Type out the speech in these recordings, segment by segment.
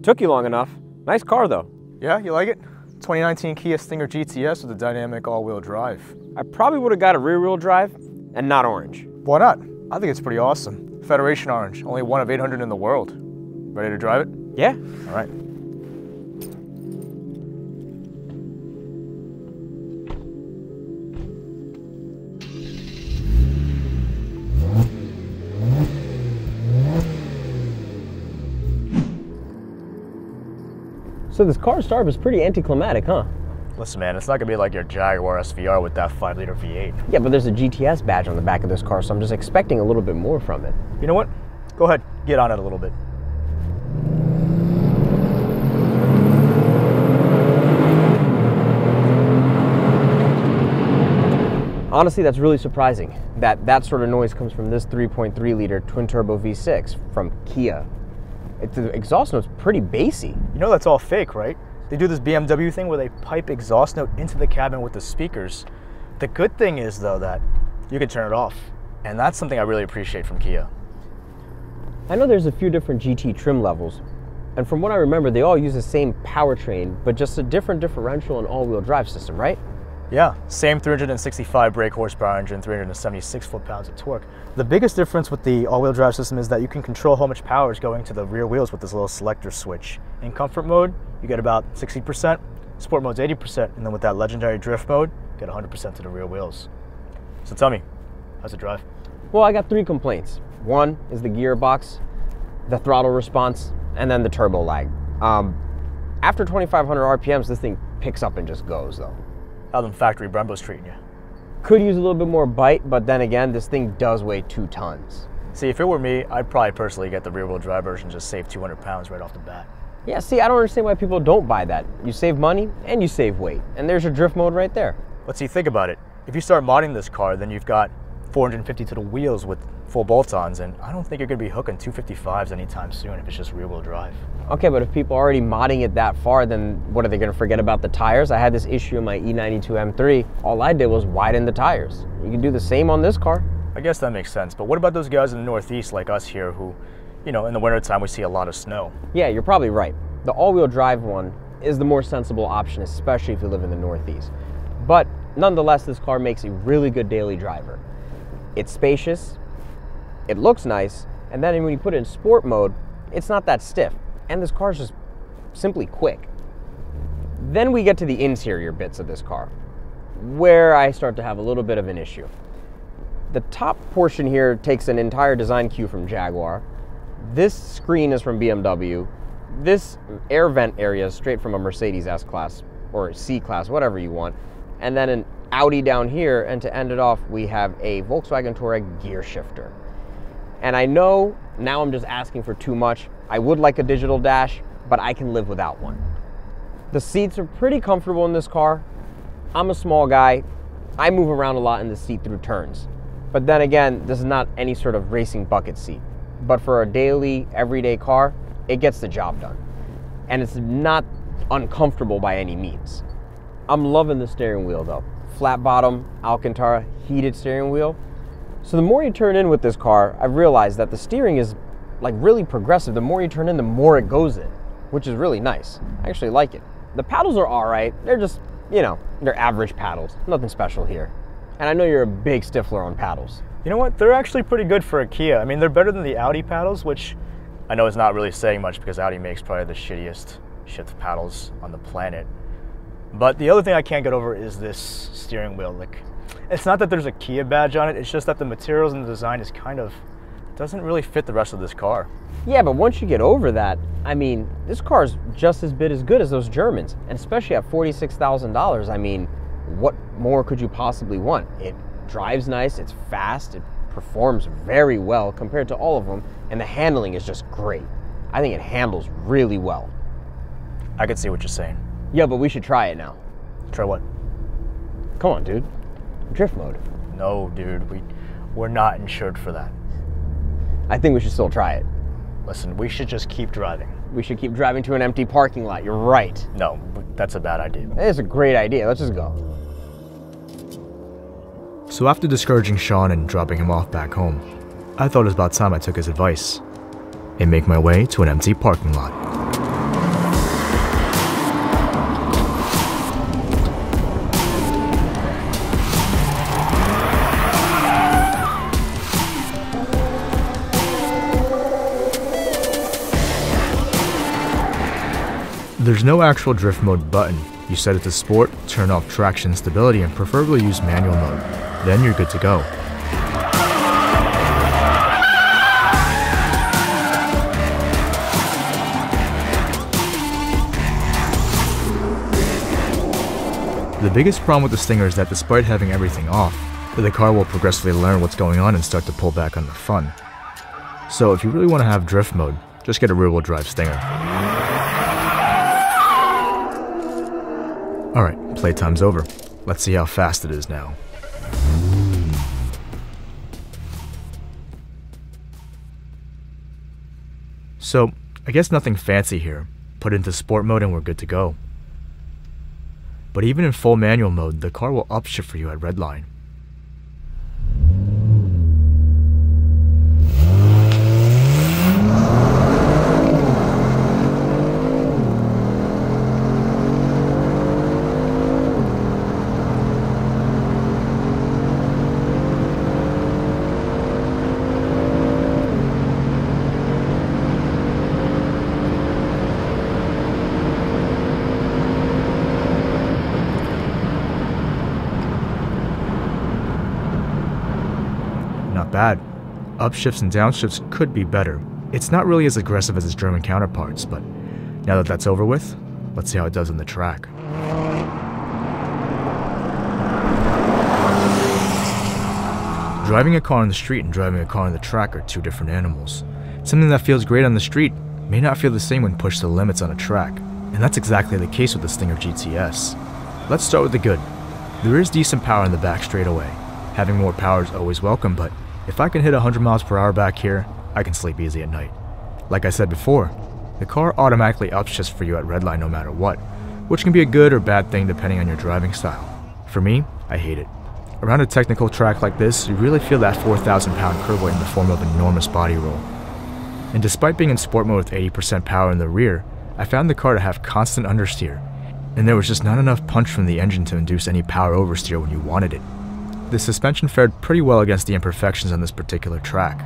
Took you long enough. Nice car though. Yeah, you like it? 2019 Kia Stinger GTS with a dynamic all-wheel drive. I probably would have got a rear-wheel drive and not orange. Why not? I think it's pretty awesome. Federation orange, only one of 800 in the world. Ready to drive it? Yeah. All right. So this car startup is pretty anticlimactic, huh? Listen, man, it's not gonna be like your Jaguar SVR with that 5-liter V8. Yeah, but there's a GTS badge on the back of this car, so I'm just expecting a little bit more from it. You know what? Go ahead, get on it a little bit. Honestly, that's really surprising that that sort of noise comes from this 3.3-liter twin-turbo V6 from Kia. The exhaust note's pretty bassy. You know that's all fake, right? They do this BMW thing where they pipe exhaust note into the cabin with the speakers. The good thing is, though, that you can turn it off. And that's something I really appreciate from Kia. I know there's a few different GT trim levels, and from what I remember, they all use the same powertrain, but just a different differential and all-wheel drive system, right? Yeah, same 365 brake horsepower engine, 376 foot-pounds of torque. The biggest difference with the all-wheel drive system is that you can control how much power is going to the rear wheels with this little selector switch. In comfort mode, you get about 60%, sport mode's 80%, and then with that legendary drift mode, you get 100% to the rear wheels. So tell me, how's it drive? Well, I got 3 complaints. One is the gearbox, the throttle response, and then the turbo lag. After 2,500 RPMs, this thing picks up and just goes, though. How them factory Brembos treating you? Could use a little bit more bite, but then again, this thing does weigh 2 tons. See, if it were me, I'd probably personally get the rear-wheel drive version, just save 200 pounds right off the bat. Yeah, see, I don't understand why people don't buy that. You save money and you save weight, and there's your drift mode right there. But see, think about it. If you start modding this car, then you've got 450 to the wheels with full bolt-ons, and I don't think you're going to be hooking 255s anytime soon if it's just rear-wheel drive. Okay, but if people are already modding it that far, then what, are they going to forget about the tires? I had this issue in my E92 M3. All I did was widen the tires. You can do the same on this car. I guess that makes sense, but what about those guys in the Northeast like us here who, you know, in the wintertime we see a lot of snow? Yeah, you're probably right. The all-wheel drive one is the more sensible option, especially if you live in the Northeast. But nonetheless, this car makes a really good daily driver. It's spacious, it looks nice, and then when you put it in sport mode, it's not that stiff. And this car is just simply quick. Then we get to the interior bits of this car, where I start to have a little bit of an issue. The top portion here takes an entire design cue from Jaguar. This screen is from BMW. This air vent area is straight from a Mercedes S-Class or C-Class, whatever you want. And then an Audi down here, and to end it off, we have a Volkswagen Touareg gear shifter. And I know now I'm just asking for too much. I would like a digital dash, but I can live without one. The seats are pretty comfortable in this car. I'm a small guy. I move around a lot in the seat through turns. But then again, this is not any sort of racing bucket seat. But for a daily, everyday car, it gets the job done. And it's not uncomfortable by any means. I'm loving the steering wheel though. Flat bottom, Alcantara, heated steering wheel. So the more you turn in with this car, I've realized that the steering is like really progressive. The more you turn in, the more it goes in, which is really nice. I actually like it. The paddles are all right. They're just, you know, they're average paddles. Nothing special here. And I know you're a big stiffler on paddles. You know what? They're actually pretty good for a Kia. I mean, they're better than the Audi paddles, which I know is not really saying much because Audi makes probably the shittiest shift paddles on the planet. But the other thing I can't get over is this steering wheel. Like, it's not that there's a Kia badge on it, it's just that the materials and the design is kind of, doesn't really fit the rest of this car. Yeah, but once you get over that, I mean, this car is just as good as those Germans, and especially at $46,000, I mean, what more could you possibly want? It drives nice, it's fast, it performs very well compared to all of them, and the handling is just great. I think it handles really well. I can see what you're saying. Yeah, but we should try it now. Try what? Come on, dude. Drift mode. No, dude, we're not insured for that. I think we should still try it. Listen, we should just keep driving. We should keep driving to an empty parking lot. You're right. No, that's a bad idea. It's a great idea. Let's just go. So after discouraging Sean and dropping him off back home, I thought it was about time I took his advice and make my way to an empty parking lot. There's no actual drift mode button. You set it to sport, turn off traction stability, and preferably use manual mode. Then you're good to go. The biggest problem with the Stinger is that despite having everything off, the car will progressively learn what's going on and start to pull back on the fun. So if you really want to have drift mode, just get a rear-wheel drive Stinger. Alright, playtime's over. Let's see how fast it is now. So, I guess nothing fancy here. Put it into sport mode and we're good to go. But even in full manual mode, the car will upshift for you at redline. Not bad. Upshifts and downshifts could be better. It's not really as aggressive as its German counterparts, but now that that's over with, let's see how it does on the track. Driving a car on the street and driving a car on the track are two different animals. Something that feels great on the street may not feel the same when pushed to the limits on a track, and that's exactly the case with the Stinger GTS. Let's start with the good. There is decent power in the back straightaway. Having more power is always welcome, but if I can hit 100 miles per hour back here, I can sleep easy at night. Like I said before, the car automatically upshifts for you at redline no matter what, which can be a good or bad thing depending on your driving style. For me, I hate it. Around a technical track like this, you really feel that 4,000 pound curb weight in the form of enormous body roll. And despite being in sport mode with 80% power in the rear, I found the car to have constant understeer, and there was just not enough punch from the engine to induce any power oversteer when you wanted it. The suspension fared pretty well against the imperfections on this particular track.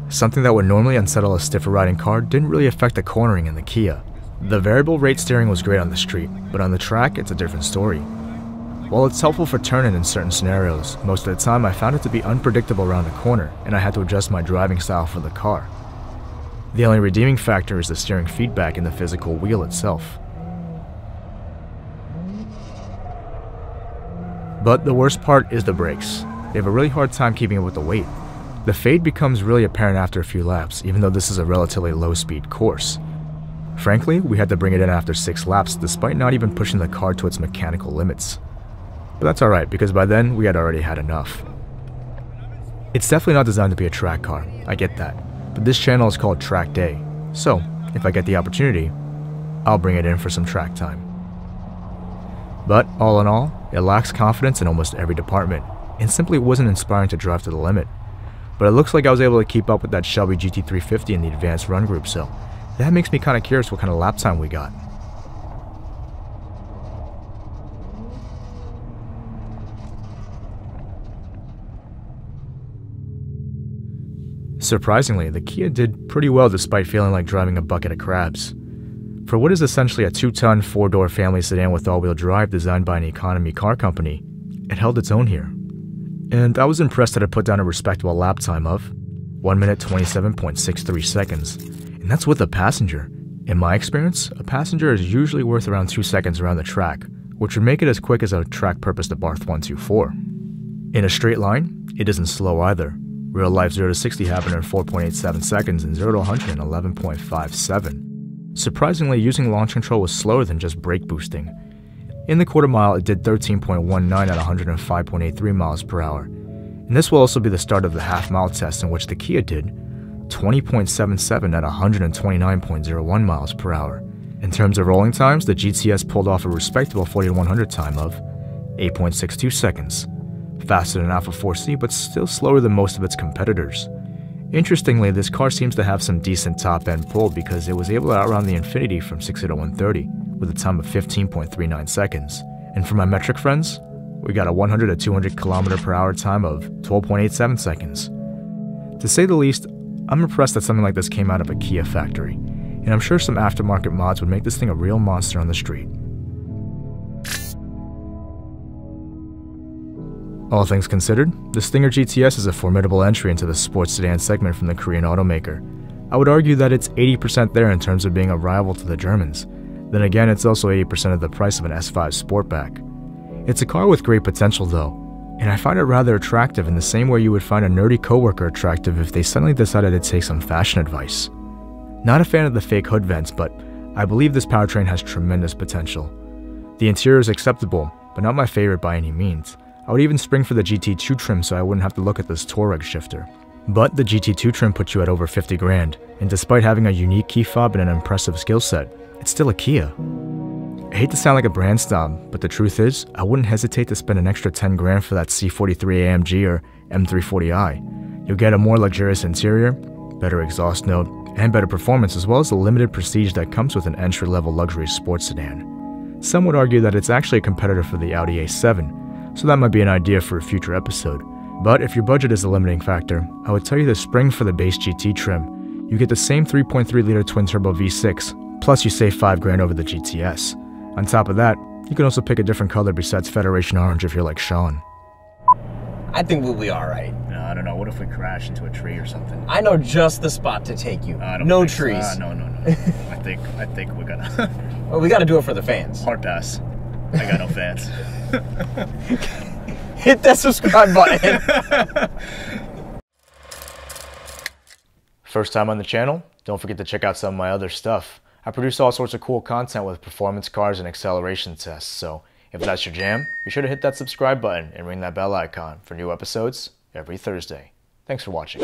Something that would normally unsettle a stiffer riding car didn't really affect the cornering in the Kia. The variable rate steering was great on the street, but on the track it's a different story. While it's helpful for turning in certain scenarios, most of the time I found it to be unpredictable around the corner and I had to adjust my driving style for the car. The only redeeming factor is the steering feedback in the physical wheel itself. But the worst part is the brakes. They have a really hard time keeping up with the weight. The fade becomes really apparent after a few laps, even though this is a relatively low-speed course. Frankly, we had to bring it in after 6 laps despite not even pushing the car to its mechanical limits. But that's alright, because by then we had already had enough. It's definitely not designed to be a track car, I get that, but this channel is called Track Day, so if I get the opportunity, I'll bring it in for some track time. But all in all, it lacks confidence in almost every department, and simply wasn't inspiring to drive to the limit. But it looks like I was able to keep up with that Shelby GT350 in the advanced run group, so that makes me kind of curious what kind of lap time we got. Surprisingly, the Kia did pretty well despite feeling like driving a bucket of crabs. For what is essentially a 2-ton, 4-door family sedan with all-wheel drive designed by an economy car company, it held its own here. And I was impressed that it put down a respectable lap time of 1 minute 27.63 seconds. And that's with a passenger. In my experience, a passenger is usually worth around 2 seconds around the track, which would make it as quick as a track-purpose Abarth 124. In a straight line, it isn't slow either. Real life 0 to 60 happened in 4.87 seconds and 0 to 100 in 11.57. Surprisingly, using launch control was slower than just brake boosting. In the quarter mile, it did 13.19 at 105.83 miles per hour. And this will also be the start of the half mile test in which the Kia did 20.77 at 129.01 miles per hour. In terms of rolling times, the GTS pulled off a respectable 40-100 time of 8.62 seconds. Faster than Alpha 4C, but still slower than most of its competitors. Interestingly, this car seems to have some decent top-end pull because it was able to outrun the Infiniti from 60 to 130 with a time of 15.39 seconds. And for my metric friends, we got a 100 to 200 km per hour time of 12.87 seconds. To say the least, I'm impressed that something like this came out of a Kia factory. and I'm sure some aftermarket mods would make this thing a real monster on the street. All things considered, the Stinger GTS is a formidable entry into the sports sedan segment from the Korean automaker. I would argue that it's 80% there in terms of being a rival to the Germans. Then again, it's also 80% of the price of an S5 Sportback. It's a car with great potential though, and I find it rather attractive in the same way you would find a nerdy coworker attractive if they suddenly decided to take some fashion advice. Not a fan of the fake hood vents, but I believe this powertrain has tremendous potential. The interior is acceptable, but not my favorite by any means. I would even spring for the GT2 trim so I wouldn't have to look at this Touareg shifter. But the GT2 trim puts you at over 50 grand, and despite having a unique key fob and an impressive skill set, it's still a Kia. I hate to sound like a brand snob, but the truth is, I wouldn't hesitate to spend an extra 10 grand for that C43 AMG or M340i. You'll get a more luxurious interior, better exhaust note, and better performance, as well as the limited prestige that comes with an entry-level luxury sports sedan. Some would argue that it's actually a competitor for the Audi A7, so that might be an idea for a future episode. But if your budget is the limiting factor, I would tell you to spring for the base GT trim. You get the same 3.3-liter twin-turbo V6, plus you save 5 grand over the GTS. On top of that, you can also pick a different color besides Federation Orange if you're like Sean. I think we'll be alright. No, I don't know. What if we crash into a tree or something? I know just the spot to take you. No trees. No. I think we're gonna... Well, we gotta do it for the fans. Hard pass. I got no fans. Hit that subscribe button. First time on the channel? Don't forget to check out some of my other stuff. I produce all sorts of cool content with performance cars and acceleration tests, so if that's your jam, be sure to hit that subscribe button and ring that bell icon for new episodes every Thursday. Thanks for watching.